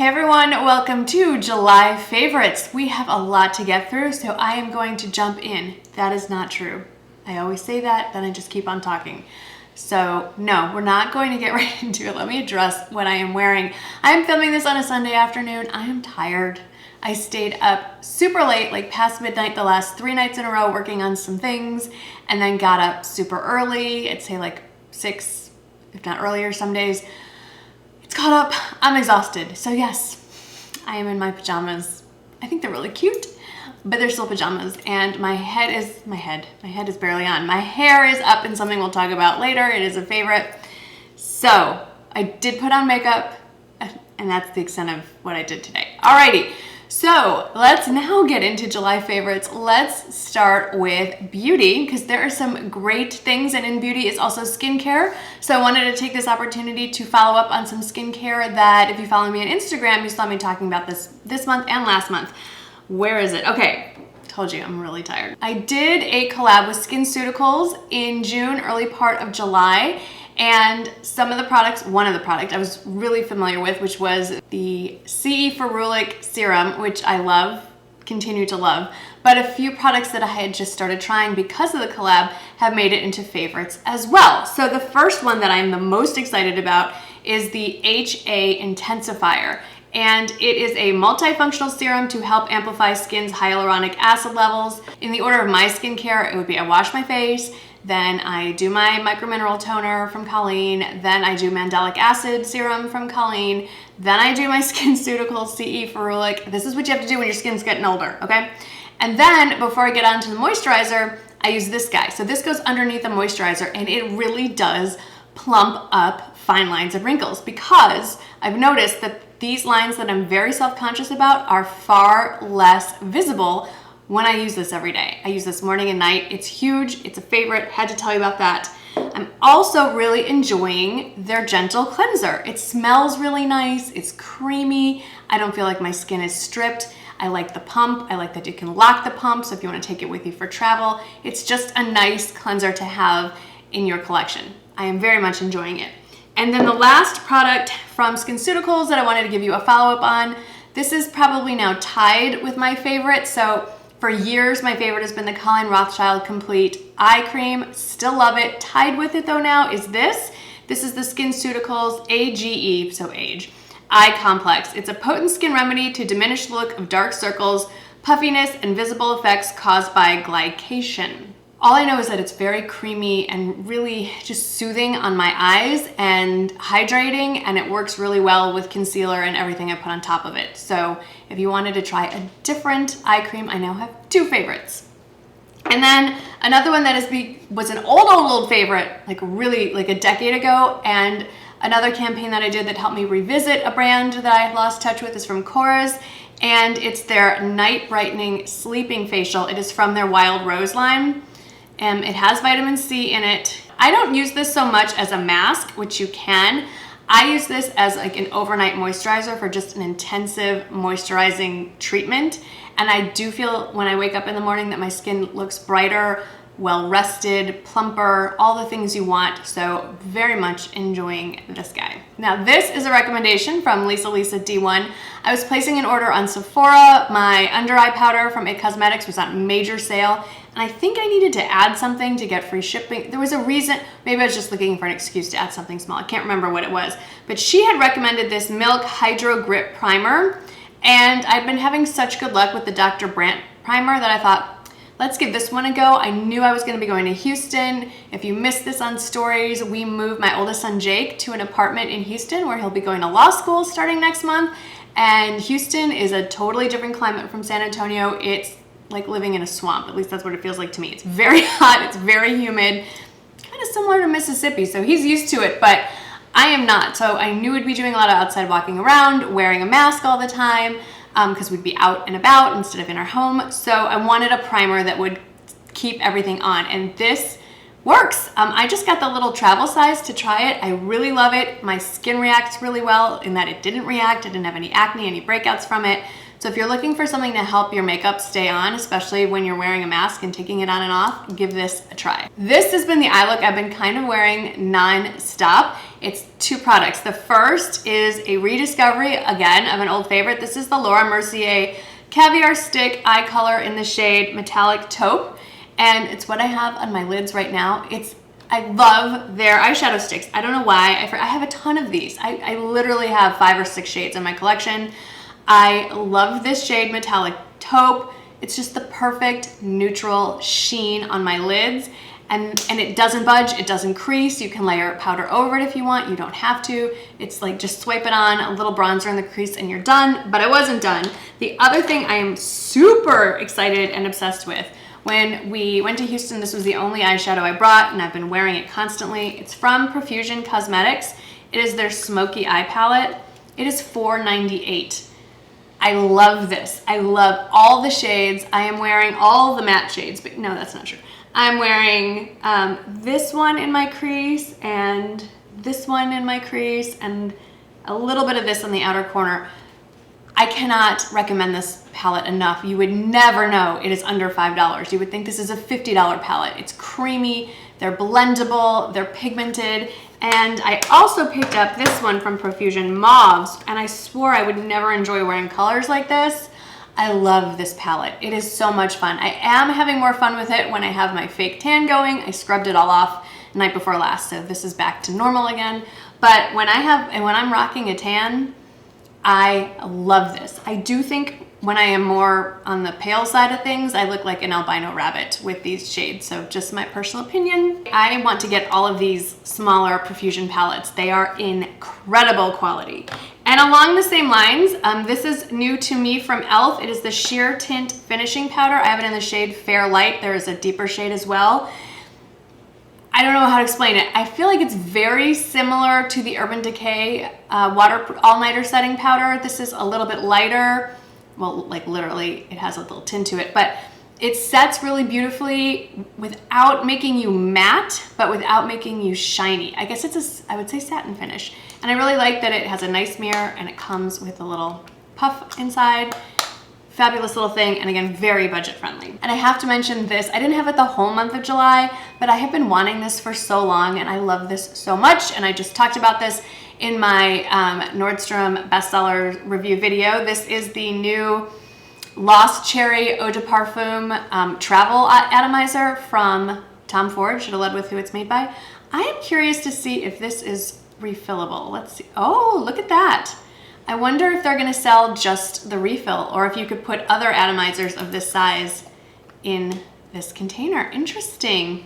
Hey everyone, welcome to July favorites. We have a lot to get through, so I am going to jump in. That is not true. I always say that, then I just keep on talking. So no, we're not going to get right into it. Let me address what I am wearing. I am filming this on a Sunday afternoon. I am tired. I stayed up super late, like past midnight the last 3 nights in a row working on some things, and then got up super early. I'd say like 6, if not earlier some days. Caught up. I'm exhausted. So yes, I am in my pajamas. I think they're really cute, but they're still pajamas. And my head is barely on. My hair is up in something we'll talk about later. It is a favorite. So I did put on makeup, and that's the extent of what I did today. Alrighty. So let's now get into July favorites. Let's start with beauty because there are some great things, and in beauty is also skincare. So I wanted to take this opportunity to follow up on some skincare that if you follow me on Instagram, you saw me talking about this month and last month. Where is it? Okay, told you I'm really tired. I did a collab with SkinCeuticals in June, early part of July. And one of the products I was really familiar with, which was the CE Ferulic Serum, which I love, continue to love. But a few products that I had just started trying because of the collab have made it into favorites as well. So the first one that I'm the most excited about is the HA Intensifier. And it is a multifunctional serum to help amplify skin's hyaluronic acid levels. In the order of my skincare, it would be I wash my face, then I do my micromineral toner from Colleen, then I do mandelic acid serum from Colleen, then I do my SkinCeuticals CE Ferulic. This is what you have to do when your skin's getting older, okay? And then before I get on to the moisturizer, I use this guy. So this goes underneath the moisturizer, and it really does plump up fine lines and wrinkles because I've noticed that these lines that I'm very self-conscious about are far less visible when I use this every day. I use this morning and night. It's huge. It's a favorite. Had to tell you about that. I'm also really enjoying their gentle cleanser. It smells really nice. It's creamy. I don't feel like my skin is stripped. I like the pump. I like that you can lock the pump, so if you want to take it with you for travel, it's just a nice cleanser to have in your collection. I am very much enjoying it. And then the last product from SkinCeuticals that I wanted to give you a follow-up on, this is probably now tied with my favorite. So for years, my favorite has been the Colleen Rothschild Complete Eye Cream. Still love it. Tied with it though now is this. This is the SkinCeuticals AGE, so age, Eye Complex. It's a potent skin remedy to diminish the look of dark circles, puffiness, and visible effects caused by glycation. All I know is that it's very creamy and really just soothing on my eyes and hydrating, and it works really well with concealer and everything I put on top of it. So if you wanted to try a different eye cream, I now have 2 favorites. And then another one that was an old favorite, like really like a decade ago, and another campaign that I did that helped me revisit a brand that I had lost touch with is from Korres, and it's their Night Brightening Sleeping Facial. It is from their Wild Rose line. It has vitamin C in it. I don't use this so much as a mask, which you can. I use this as like an overnight moisturizer for just an intensive moisturizing treatment. And I do feel when I wake up in the morning that my skin looks brighter, well-rested, plumper, all the things you want. So very much enjoying this guy. Now this is a recommendation from Lisa D1. I was placing an order on Sephora. My under eye powder from It Cosmetics was on major sale. And I think I needed to add something to get free shipping. There was a reason, maybe I was just looking for an excuse to add something small. I can't remember what it was. But she had recommended this Milk Hydro Grip Primer. And I've been having such good luck with the Dr. Brandt primer that I thought, let's give this one a go. I knew I was gonna be going to Houston. If you missed this on stories, we moved my oldest son Jake to an apartment in Houston where he'll be going to law school starting next month. And Houston is a totally different climate from San Antonio. It's like living in a swamp. At least that's what it feels like to me. It's very hot, it's very humid, kind of similar to Mississippi. So he's used to it, but I am not. So I knew we'd be doing a lot of outside walking around, wearing a mask all the time, because we'd be out and about instead of in our home. So I wanted a primer that would keep everything on, and this works. I just got the little travel size to try it. I really love it. My skin reacts really well in that it didn't react. I didn't have any acne, any breakouts from it. So if you're looking for something to help your makeup stay on, especially when you're wearing a mask and taking it on and off, give this a try. This has been the eye look I've been kind of wearing non-stop. It's two products. The first is a rediscovery, again, of an old favorite. This is the Laura Mercier Caviar Stick Eye Color in the shade Metallic Taupe. And it's what I have on my lids right now. I love their eyeshadow sticks. I don't know why. I have a ton of these. I literally have 5 or 6 shades in my collection. I love this shade Metallic Taupe. It's just the perfect neutral sheen on my lids. And it doesn't budge, it doesn't crease. You can layer powder over it if you want. You don't have to. It's like just swipe it on, a little bronzer in the crease and you're done. But I wasn't done. The other thing I am super excited and obsessed with, when we went to Houston, this was the only eyeshadow I brought and I've been wearing it constantly. It's from Profusion Cosmetics. It is their Smoky Eye Palette. It is $4.98. I love this. I love all the shades. I am wearing all the matte shades, but no, that's not true. I'm wearing this one in my crease and this one in my crease and a little bit of this on the outer corner. I cannot recommend this palette enough. You would never know it is under $5. You would think this is a $50 palette. It's creamy, they're blendable, they're pigmented, and I also picked up this one from Profusion, Mauves, and I swore I would never enjoy wearing colors like this. I love this palette. It is so much fun. I am having more fun with it when I have my fake tan going. I scrubbed it all off the night before last, so this is back to normal again. But when I'm rocking a tan, I love this. I do think when I am more on the pale side of things, I look like an albino rabbit with these shades. So just my personal opinion. I want to get all of these smaller Profusion palettes. They are incredible quality. And along the same lines, this is new to me from e.l.f. It is the Sheer Tint Finishing Powder. I have it in the shade Fair Light. There is a deeper shade as well. I don't know how to explain it. I feel like it's very similar to the Urban Decay Water All-Nighter Setting Powder. This is a little bit lighter. Well, like literally, it has a little tint to it, but it sets really beautifully without making you matte, but without making you shiny. I guess it's I would say satin finish. And I really like that it has a nice mirror and it comes with a little puff inside. Fabulous little thing, and again, very budget friendly. And I have to mention this, I didn't have it the whole month of July, but I have been wanting this for so long and I love this so much. And I just talked about this in my Nordstrom bestseller review video. This is the new Lost Cherry Eau de Parfum travel atomizer from Tom Ford. Should have led with who it's made by. I am curious to see if this is refillable. Let's see. Oh, look at that. I wonder if they're gonna sell just the refill or if you could put other atomizers of this size in this container. Interesting.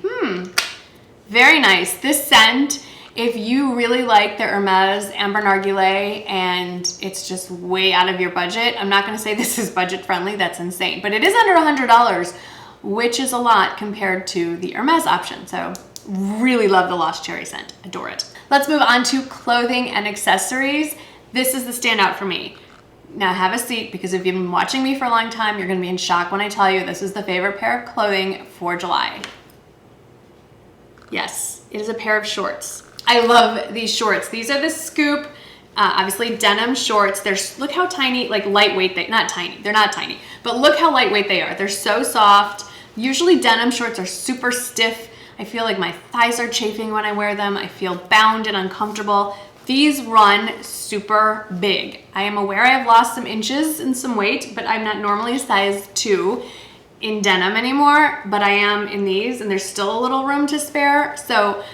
Very nice. This scent, if you really like the Hermes Amber Narguilé and it's just way out of your budget, I'm not gonna say this is budget friendly, that's insane, but it is under $100, which is a lot compared to the Hermes option. So really love the Lost Cherry scent, adore it. Let's move on to clothing and accessories. This is the standout for me. Now have a seat, because if you've been watching me for a long time, you're gonna be in shock when I tell you this is the favorite pair of clothing for July. Yes, it is a pair of shorts. I love these shorts. These are the Scoop, obviously denim shorts. Look how tiny, like lightweight, they're not tiny, but look how lightweight they are. They're so soft. Usually denim shorts are super stiff. I feel like my thighs are chafing when I wear them. I feel bound and uncomfortable. These run super big. I am aware I have lost some inches and some weight, but I'm not normally a size 2 in denim anymore, but I am in these and there's still a little room to spare. So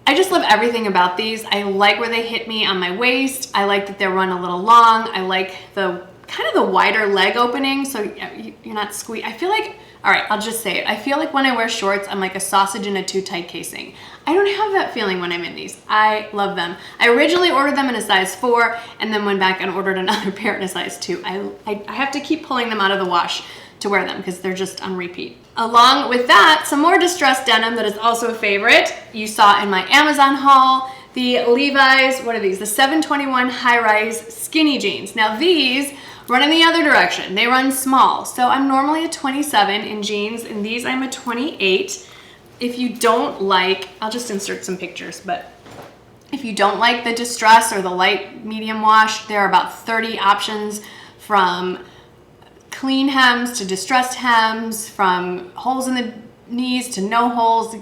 I just love everything about these. I like where they hit me on my waist. I like that they run a little long. I like the kind of the wider leg opening, so you're not squeezed. I feel like, all right, I'll just say it. I feel like when I wear shorts, I'm like a sausage in a too tight casing. I don't have that feeling when I'm in these. I love them. I originally ordered them in a size 4 and then went back and ordered another pair in a size 2. I have to keep pulling them out of the wash to wear them because they're just on repeat. Along with that, some more distressed denim that is also a favorite. You saw in my Amazon haul, the Levi's, what are these? The 721 high-rise skinny jeans. Now these run in the other direction. They run small. So I'm normally a 27 in jeans, and these I'm a 28. If you don't like, I'll just insert some pictures, but if you don't like the distress or the light medium wash, there are about 30 options, from clean hems to distressed hems, from holes in the knees to no holes,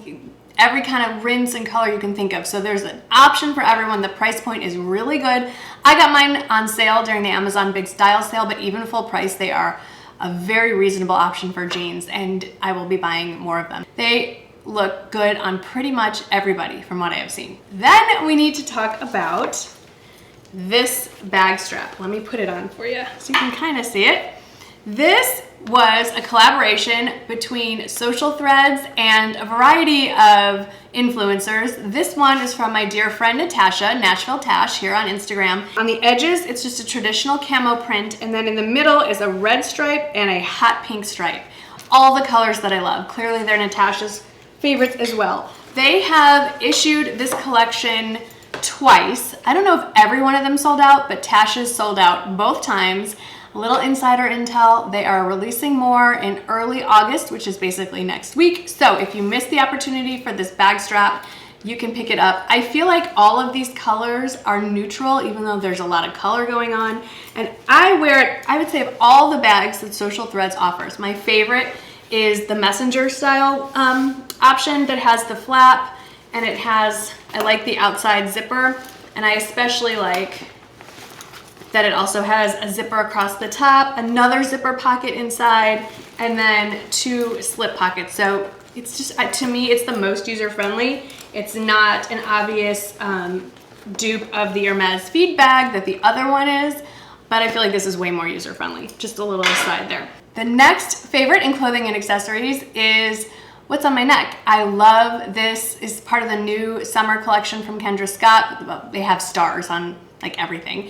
every kind of rinse and color you can think of. So there's an option for everyone. The price point is really good. I got mine on sale during the Amazon Big Style Sale, but even full price, they are a very reasonable option for jeans, and I will be buying more of them. They look good on pretty much everybody from what I have seen. Then we need to talk about this bag strap. Let me put it on for you so you can kind of see it. This was a collaboration between Social Threads and a variety of influencers. This one is from my dear friend Natasha, Nashville Tash, here on Instagram. On the edges, it's just a traditional camo print, and then in the middle is a red stripe and a hot pink stripe. All the colors that I love. Clearly they're Natasha's favorites as well. They have issued this collection twice. I don't know if every one of them sold out, but Tasha's sold out both times. A little insider intel, they are releasing more in early August, which is basically next week. So if you missed the opportunity for this bag strap, you can pick it up. I feel like all of these colors are neutral, even though there's a lot of color going on. And I wear it, I would say of all the bags that Social Threads offers, my favorite is the messenger style option that has the flap, and it has, I like the outside zipper, and I especially like that it also has a zipper across the top, another zipper pocket inside, and then 2 slip pockets. So it's just, to me, it's the most user-friendly. It's not an obvious dupe of the Hermes feed bag that the other one is, but I feel like this is way more user-friendly. Just a little aside there. The next favorite in clothing and accessories is what's on my neck. I love this. Is part of the new summer collection from Kendra Scott. They have stars on like everything.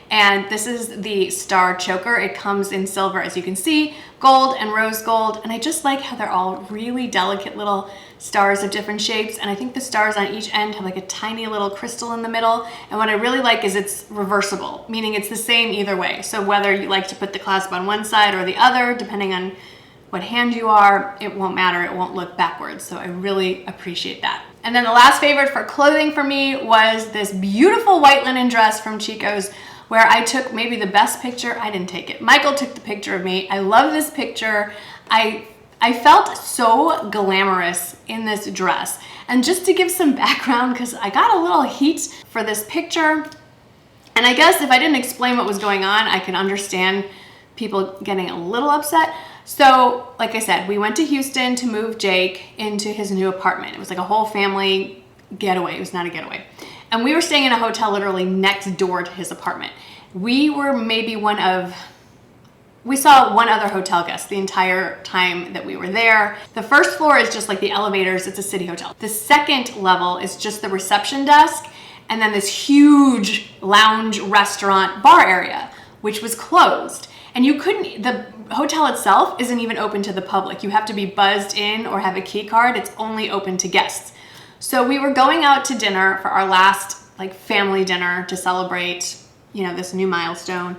And this is the star choker. It comes in silver, as you can see, gold and rose gold. And I just like how they're all really delicate little stars of different shapes. And I think the stars on each end have like a tiny little crystal in the middle. And what I really like is it's reversible, meaning it's the same either way. So whether you like to put the clasp on one side or the other, depending on what hand you are, it won't matter. It won't look backwards. So I really appreciate that. And then the last favorite for clothing for me was this beautiful white linen dress from Chico's, where I took maybe the best picture. I didn't take it. Michael took the picture of me. I love this picture. I felt so glamorous in this dress. And just to give some background, because I got a little heat for this picture, and I guess if I didn't explain what was going on, I can understand people getting a little upset. So, like I said, we went to Houston to move Jake into his new apartment. It was like a whole family getaway. It was not a getaway. And we were staying in a hotel literally next door to his apartment. We were maybe we saw one other hotel guest the entire time that we were there. The first floor is just like the elevators. It's a city hotel. The second level is just the reception desk, and then this huge lounge restaurant bar area, which was closed. And you couldn't, the hotel itself isn't even open to the public. You have to be buzzed in or have a key card. It's only open to guests. So we were going out to dinner for our last like family dinner to celebrate, you know, this new milestone.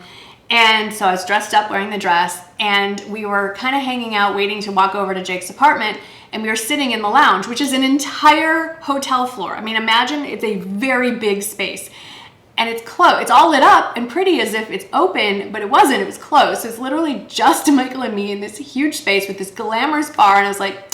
And so I was dressed up wearing the dress, and we were kind of hanging out waiting to walk over to Jake's apartment, and we were sitting in the lounge, which is an entire hotel floor. I mean, imagine it's a very big space, and it's closed. It's all lit up and pretty as if it's open, but it wasn't. It was closed. So it's literally just Michael and me in this huge space with this glamorous bar, and I was like,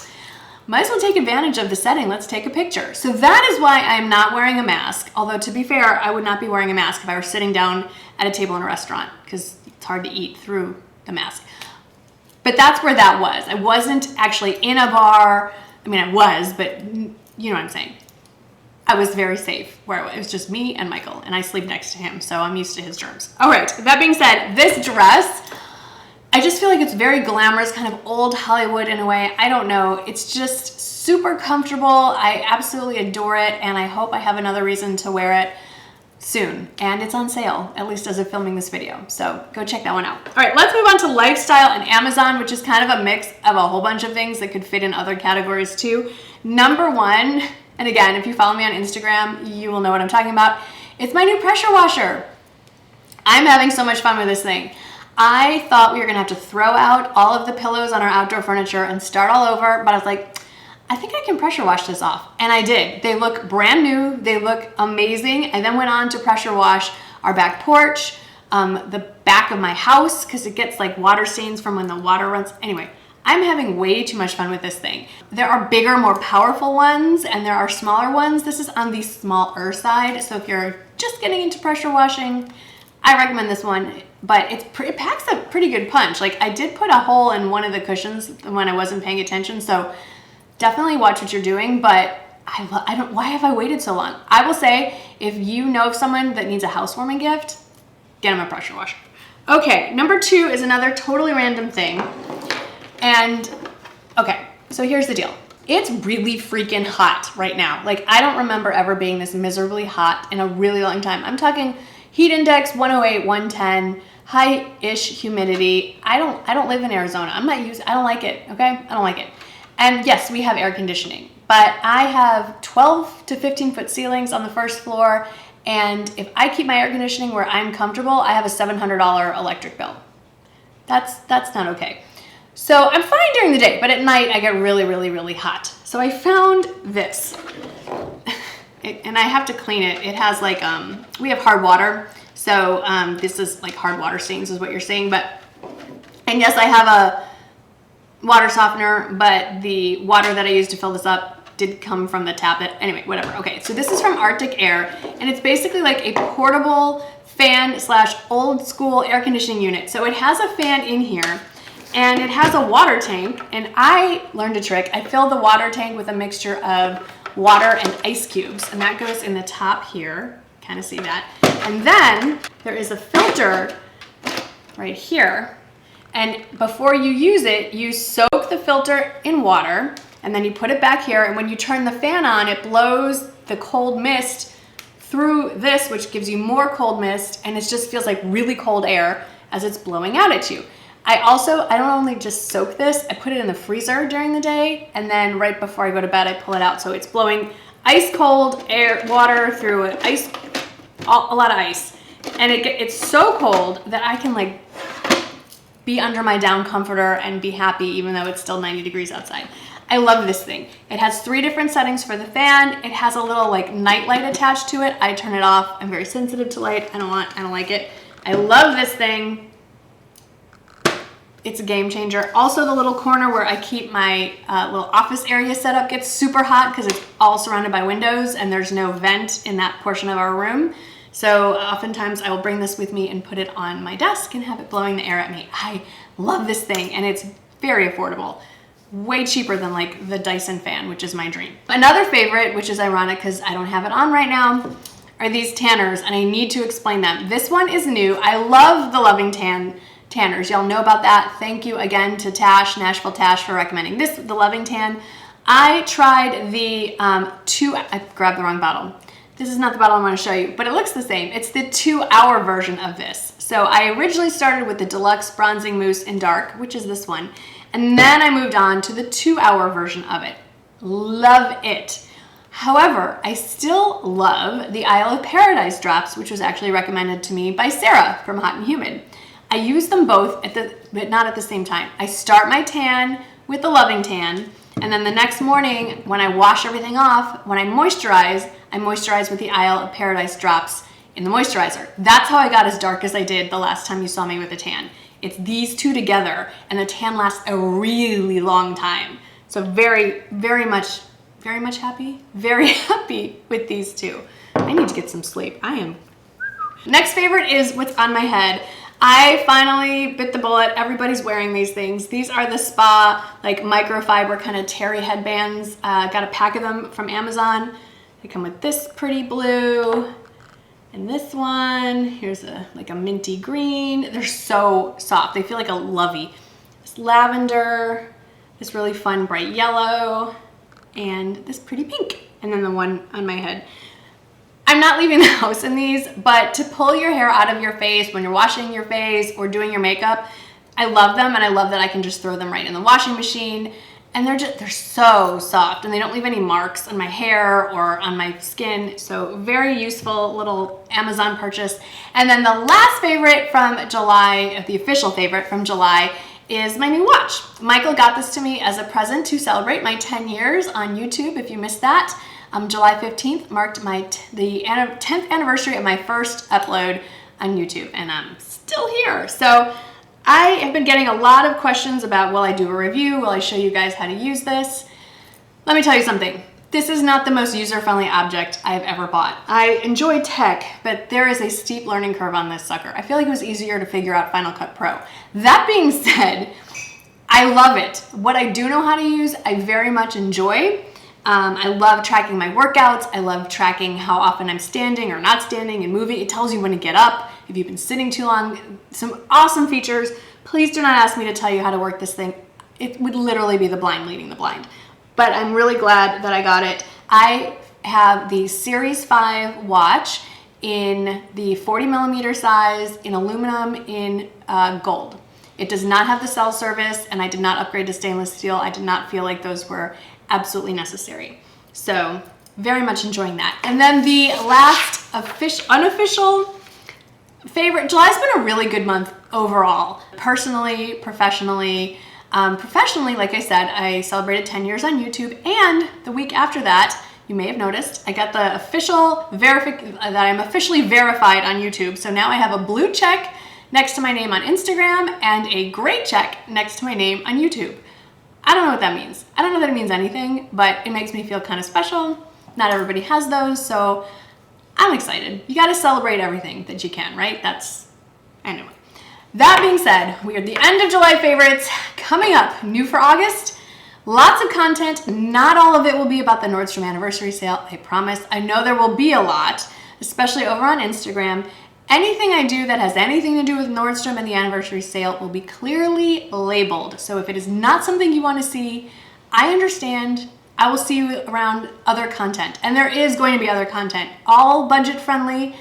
might as well take advantage of the setting. Let's take a picture. So that is why I'm not wearing a mask. Although to be fair, I would not be wearing a mask if I were sitting down at a table in a restaurant, because it's hard to eat through the mask. But that's where that was. I wasn't actually in a bar. I mean, I was, but you know what I'm saying. I was very safe where it was just me and Michael, and I sleep next to him, so I'm used to his germs. All right, that being said, this dress, I just feel like it's very glamorous, kind of old Hollywood in a way. I don't know. It's just super comfortable. I absolutely adore it, and I hope I have another reason to wear it soon. And it's on sale, at least as of filming this video. So go check that one out. All right, let's move on to lifestyle and Amazon, which is kind of a mix of a whole bunch of things that could fit in other categories too. Number one, and again, if you follow me on Instagram, you will know what I'm talking about. It's my new pressure washer. I'm having so much fun with this thing. I thought we were gonna have to throw out all of the pillows on our outdoor furniture and start all over, but I was like, I think I can pressure wash this off. And I did. They look brand new. They look amazing. I then went on to pressure wash our back porch, the back of my house because it gets like water stains from when the water runs. Anyway, I'm having way too much fun with this thing. There are bigger, more powerful ones, and there are smaller ones. This is on the smaller side, so if you're just getting into pressure washing, I recommend this one, but it packs a pretty good punch. Like, I did put a hole in one of the cushions when I wasn't paying attention, so definitely watch what you're doing, but why have I waited so long? I will say, if you know of someone that needs a housewarming gift, get them a pressure washer. Okay, number 2 is another totally random thing. And, okay, so here's the deal. It's really freaking hot right now. Like, I don't remember ever being this miserably hot in a really long time. I'm talking heat index 108, 110, high-ish humidity. I don't live in Arizona. I don't like it, okay? I don't like it. And yes, we have air conditioning, but I have 12 to 15 foot ceilings on the first floor. And if I keep my air conditioning where I'm comfortable, I have a $700 electric bill. That's not okay. So I'm fine during the day, but at night I get really, really, really hot. So I found this, and I have to clean it. It has like, we have hard water. So this is like hard water stains is what you're seeing. And yes, I have a water softener, but the water that I used to fill this up did come from the tap. Anyway, whatever. Okay, so this is from Arctic Air, and it's basically like a portable fan / old school air conditioning unit. So it has a fan in here, and it has a water tank, and I learned a trick. I fill the water tank with a mixture of water and ice cubes, and that goes in the top here. Kind of see that. And then there is a filter right here, and before you use it, you soak the filter in water, and then you put it back here, and when you turn the fan on, it blows the cold mist through this, which gives you more cold mist, and it just feels like really cold air as it's blowing out at you. I don't only just soak this, I put it in the freezer during the day, and then right before I go to bed, I pull it out. So it's blowing ice cold water through a lot of ice. And it's so cold that I can like be under my down comforter and be happy even though it's still 90 degrees outside. I love this thing. It has 3 different settings for the fan. It has a little like night light attached to it. I turn it off. I'm very sensitive to light. I don't like it. I love this thing. It's a game changer. Also, the little corner where I keep my little office area set up gets super hot because it's all surrounded by windows and there's no vent in that portion of our room. So oftentimes I will bring this with me and put it on my desk and have it blowing the air at me. I love this thing, and it's very affordable. Way cheaper than like the Dyson fan, which is my dream. Another favorite, which is ironic because I don't have it on right now, are these tanners, and I need to explain them. This one is new. I love the Loving Tanners. Y'all know about that. Thank you again to Tash, Nashville Tash, for recommending this, the Loving Tan. I tried the I grabbed the wrong bottle. This is not the bottle I want to show you, but it looks the same. It's the 2-hour version of this. So I originally started with the Deluxe Bronzing Mousse in Dark, which is this one, and then I moved on to the 2-hour version of it. Love it. However, I still love the Isle of Paradise drops, which was actually recommended to me by Sarah from Hot and Humid. I use them both, but not at the same time. I start my tan with the Loving Tan, and then the next morning when I wash everything off, when I moisturize with the Isle of Paradise drops in the moisturizer. That's how I got as dark as I did the last time you saw me with a tan. It's these two together, and the tan lasts a really long time. So very, very much happy. Very happy with these two. I need to get some sleep. I am. Next favorite is what's on my head. I finally bit the bullet. Everybody's wearing these things. These are the spa, like microfiber kind of terry headbands. Got a pack of them from Amazon. They come with this pretty blue and this one. Here's like a minty green. They're so soft. They feel like a lovey. This lavender, this really fun bright yellow, and this pretty pink. And then the one on my head. I'm not leaving the house in these, but to pull your hair out of your face when you're washing your face or doing your makeup, I love them, and I love that I can just throw them right in the washing machine. And they're so soft, and they don't leave any marks on my hair or on my skin. So very useful little Amazon purchase. And then the last favorite from July, the official favorite from July, is my new watch. Michael got this to me as a present to celebrate my 10 years on YouTube, if you missed that. July 15th marked the 10th anniversary of my first upload. on YouTube, and I'm still here. So I have been getting a lot of questions about, will I do a review? Will I show you guys how to use this? Let me tell you something. This is not the most user-friendly object I've ever bought. I enjoy tech, but there is a steep learning curve on this sucker. I feel like it was easier to figure out Final Cut Pro. That being said, I love it. What I do know how to use, I very much enjoy. I love tracking my workouts. I love tracking how often I'm standing or not standing and moving. It tells you when to get up, if you've been sitting too long. Some awesome features. Please do not ask me to tell you how to work this thing. It would literally be the blind leading the blind. But I'm really glad that I got it. I have the Series 5 watch in the 40mm size, in aluminum, in gold. It does not have the cell service, and I did not upgrade to stainless steel. I did not feel like those were absolutely necessary. So very much enjoying that. And then the last unofficial favorite, July's been a really good month overall, personally, professionally. Professionally, like I said, I celebrated 10 years on YouTube, and the week after that, you may have noticed, I got the official that I'm officially verified on YouTube. So now I have a blue check next to my name on Instagram and a gray check next to my name on YouTube. I don't know what that means. I don't know that it means anything, but it makes me feel kind of special. Not everybody has those, so I'm excited. You gotta celebrate everything that you can, right? Anyway. That being said, we are at the end of July favorites. Coming up, new for August, lots of content. Not all of it will be about the Nordstrom anniversary sale, I promise. I know there will be a lot, especially over on Instagram. Anything I do that has anything to do with Nordstrom and the anniversary sale will be clearly labeled. So if it is not something you want to see, I understand. I will see you around other content. And there is going to be other content, all budget friendly.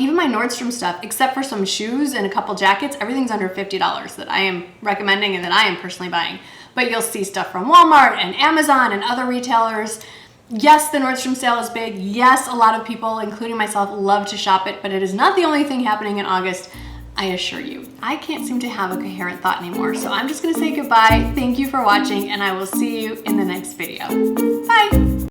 Even my Nordstrom stuff, except for some shoes and a couple jackets, everything's under $50 that I am recommending and that I am personally buying. But you'll see stuff from Walmart and Amazon and other retailers. Yes, the Nordstrom sale is big. Yes, a lot of people, including myself, love to shop it, but it is not the only thing happening in August, I assure you. I can't seem to have a coherent thought anymore, so I'm just gonna say goodbye. Thank you for watching, and I will see you in the next video. Bye.